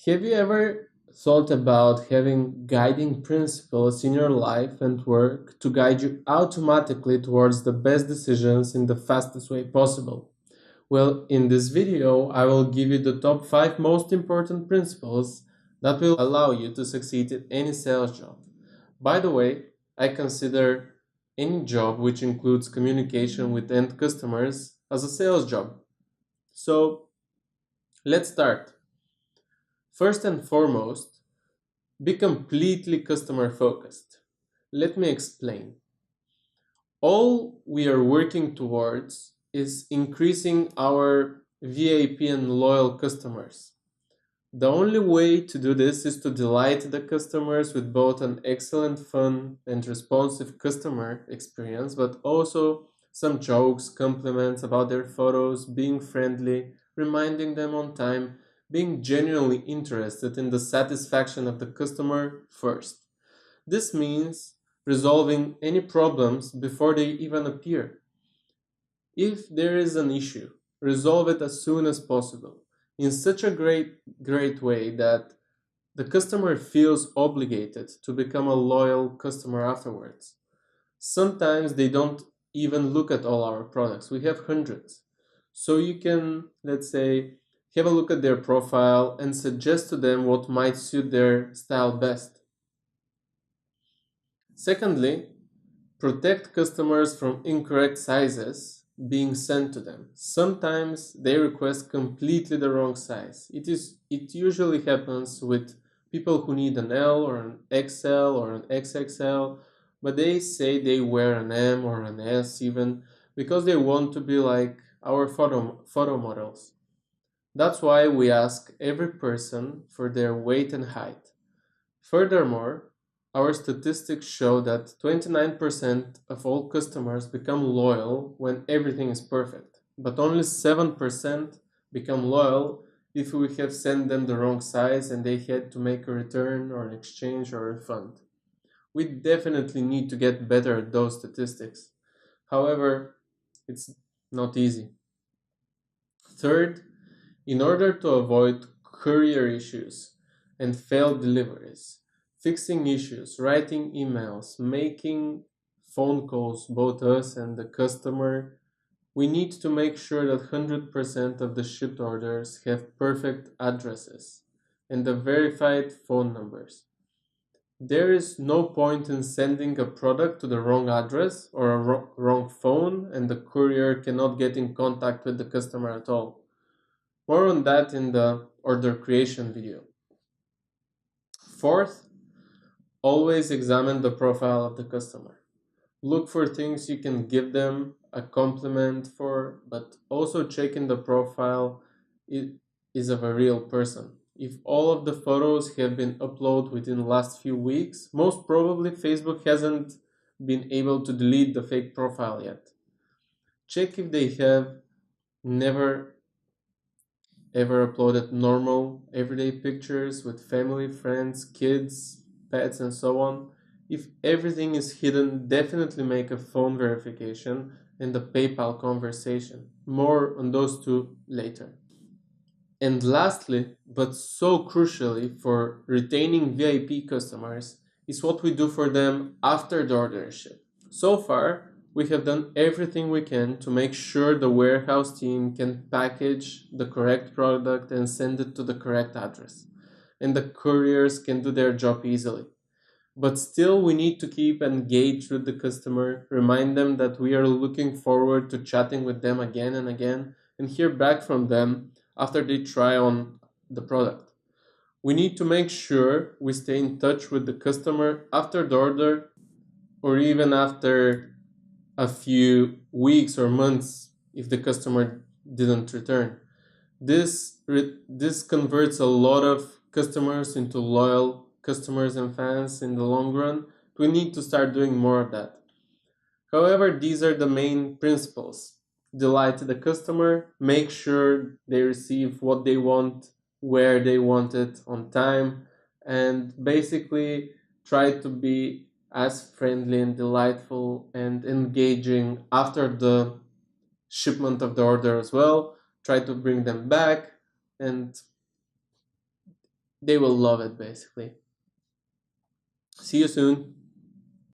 Have you ever thought about having guiding principles in your life and work to guide you automatically towards the best decisions in the fastest way possible? Well, in this video, I will give you the top 5 most important principles that will allow you to succeed in any sales job. By the way, I consider any job which includes communication with end customers as a sales job. So, let's start. First and foremost, be completely customer focused. Let me explain. All we are working towards is increasing our VIP and loyal customers. The only way to do this is to delight the customers with both an excellent, fun, and responsive customer experience, but also some jokes, compliments about their photos, being friendly, reminding them on time, being genuinely interested in the satisfaction of the customer first. This means resolving any problems before they even appear. If there is an issue, resolve it as soon as possible in such a great way that the customer feels obligated to become a loyal customer afterwards. Sometimes they don't even look at all our products. We have hundreds. So you can, let's say, have a look at their profile and suggest to them what might suit their style best. Secondly, protect customers from incorrect sizes being sent to them. Sometimes they request completely the wrong size. It usually happens with people who need an L or an XL or an XXL, but they say they wear an M or an S even because they want to be like our photo models. That's why we ask every person for their weight and height. Furthermore, our statistics show that 29% of all customers become loyal when everything is perfect, but only 7% become loyal if we have sent them the wrong size and they had to make a return or an exchange or a refund. We definitely need to get better at those statistics. However, it's not easy. Third, in order to avoid courier issues and failed deliveries, fixing issues, writing emails, making phone calls, both us and the customer, we need to make sure that 100% of the shipped orders have perfect addresses and the verified phone numbers. There is no point in sending a product to the wrong address or a wrong phone and the courier cannot get in contact with the customer at all. More on that in the order creation video. Fourth, always examine the profile of the customer. Look for things you can give them a compliment for, but also check in the profile it is of a real person. If all of the photos have been uploaded within the last few weeks, most probably Facebook hasn't been able to delete the fake profile yet. Check if they have never ever uploaded normal everyday pictures with family, friends, kids, pets, and so on. If everything is hidden, definitely make a phone verification and a PayPal conversation. More on those two later. And lastly, but so crucially for retaining VIP customers, is what we do for them after the order is shipped. So far, we have done everything we can to make sure the warehouse team can package the correct product and send it to the correct address, and the couriers can do their job easily. But still, we need to keep engaged with the customer, remind them that we are looking forward to chatting with them again and again, and hear back from them after they try on the product. We need to make sure we stay in touch with the customer after the order or even after a few weeks or months if the customer didn't return. This converts a lot of customers into loyal customers and fans in the long run. We need to start doing more of that. However, these are the main principles. Delight the customer, make sure they receive what they want, where they want it on time, and basically try to be as friendly and delightful and engaging after the shipment of the order as well. Try to bring them back, and They will love it basically. See you soon.